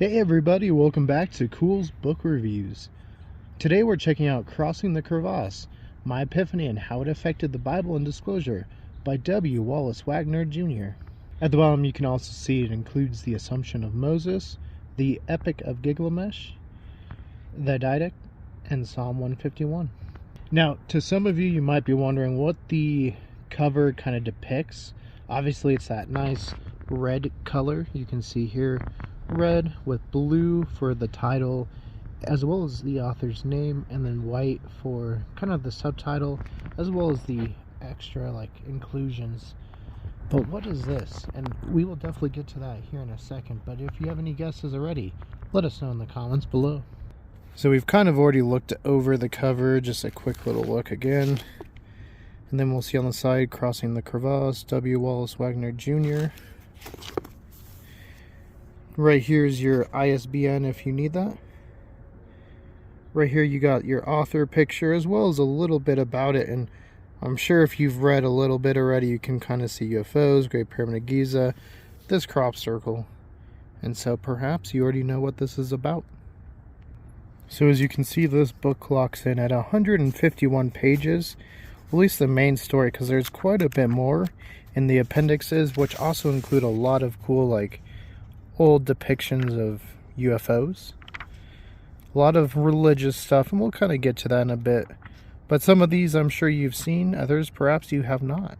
Hey everybody, welcome back to Cool's Book Reviews. Today we're checking out Crossing the Crevasse, My Epiphany and How It Affected the Bible and Disclosure by W. Wallace Wagner Jr. At the bottom you can also see it includes the Assumption of Moses, the Epic of Gilgamesh, the Didact, and Psalm 151. Now, to some of you, you might be wondering what the cover kind of depicts. Obviously it's that nice red color you can see here. Red with blue for the title as well as the author's name, and then white for kind of the subtitle as well as the extra inclusions. But what is this? And we will definitely get to that here in a second, but if you have any guesses already, let us know in the comments below. So we've kind of already looked over the cover, just a quick little look again, and then we'll see on the side Crossing the Crevasse, W. Wallace Wagner Jr. Right here is your ISBN if you need that. Right here you got your author picture as well as a little bit about it, and I'm sure if you've read a little bit already you can kind of see UFOs, Great Pyramid of Giza, this crop circle, and so perhaps you already know what this is about. So as you can see, this book clocks in at 151 pages, at least the main story, because there's quite a bit more in the appendixes, which also include a lot of cool old depictions of UFOs, a lot of religious stuff, and we'll kind of get to that in a bit. But some of these I'm sure you've seen, others perhaps you have not.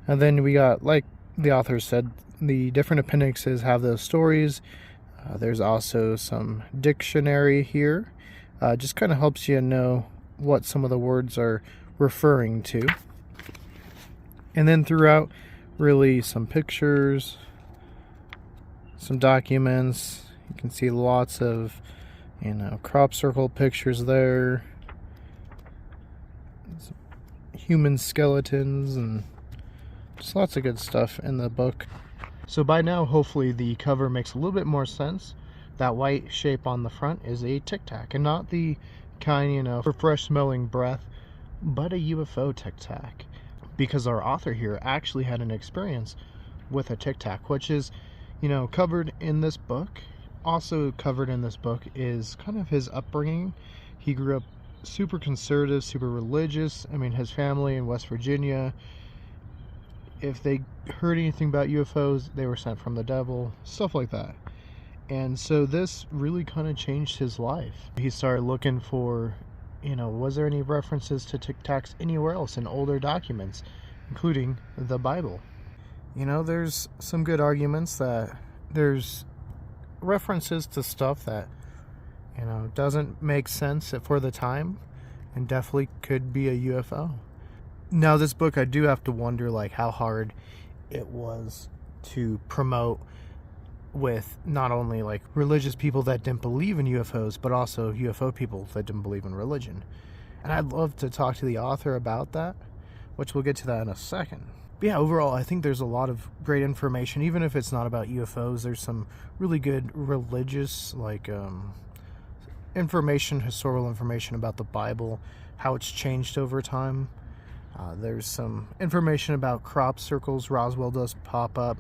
And then we got, like the author said, the different appendixes have those stories. There's also some dictionary here, just kind of helps you know what some of the words are referring to. And then throughout, really some pictures, some documents. You can see lots of crop circle pictures there, some human skeletons, and just lots of good stuff in the book. So by now hopefully the cover makes a little bit more sense. That white shape on the front is a Tic Tac, and not the kind for fresh smelling breath, but a UFO Tic Tac, because our author here actually had an experience with a Tic Tac, which is covered in this book. Also covered in this book is kind of his upbringing. He grew up super conservative, super religious. I mean, his family in West Virginia, if they heard anything about UFOs, they were sent from the devil, stuff like that. And so this really kind of changed his life. He started looking for, was there any references to Tic Tacs anywhere else in older documents, including the Bible? There's some good arguments that there's references to stuff that, doesn't make sense for the time and definitely could be a UFO. Now, this book, I do have to wonder, how hard it was to promote with not only, religious people that didn't believe in UFOs, but also UFO people that didn't believe in religion. And I'd love to talk to the author about that, which we'll get to that in a second. But yeah, overall, I think there's a lot of great information, even if it's not about UFOs. There's some really good religious, information, historical information about the Bible, how it's changed over time. There's some information about crop circles. Roswell does pop up.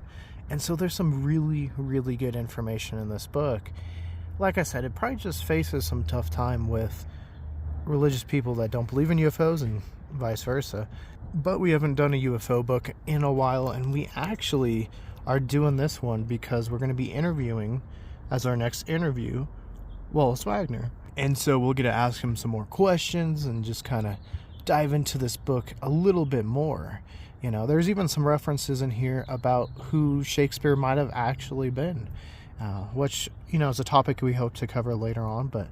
And so there's some really, really good information in this book. Like I said, it probably just faces some tough time with religious people that don't believe in UFOs and vice versa. But we haven't done a UFO book in a while, and we actually are doing this one because we're going to be interviewing, as our next interview, Wallace Wagner. And so we'll get to ask him some more questions and just kind of dive into this book a little bit more. There's even some references in here about who Shakespeare might have actually been, which, is a topic we hope to cover later on. But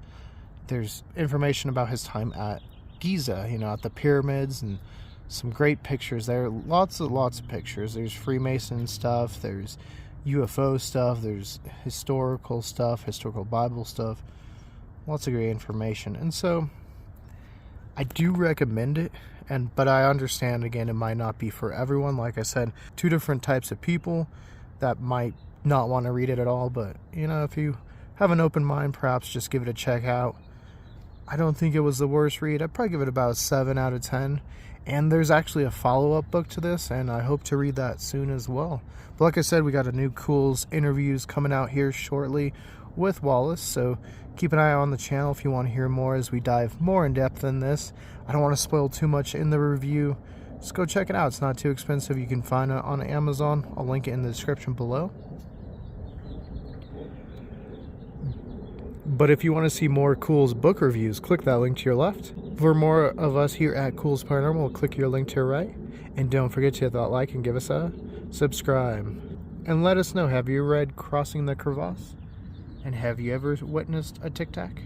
there's information about his time at Giza, at the pyramids, and some great pictures there. Lots of pictures. There's Freemason stuff, there's UFO stuff, there's historical stuff, historical Bible stuff. Lots of great information. And so I do recommend it, but I understand, again, it might not be for everyone. Like I said, two different types of people that might not want to read it at all. But if you have an open mind, perhaps just give it a check out. I don't think it was the worst read. I'd probably give it about a 7 out of 10. And there's actually a follow-up book to this, and I hope to read that soon as well. But like I said, we got a new Cools interviews coming out here shortly with Wallace, so keep an eye on the channel if you want to hear more as we dive more in depth in this. I don't want to spoil too much in the review. Just go check it out. It's not too expensive. You can find it on Amazon. I'll link it in the description below. But if you want to see more Cools book reviews, click that link to your left. For more of us here at Cools Paranormal, click your link to your right. And don't forget to hit that like and give us a subscribe. And let us know, have you read Crossing the Crevasse? And have you ever witnessed a Tic Tac?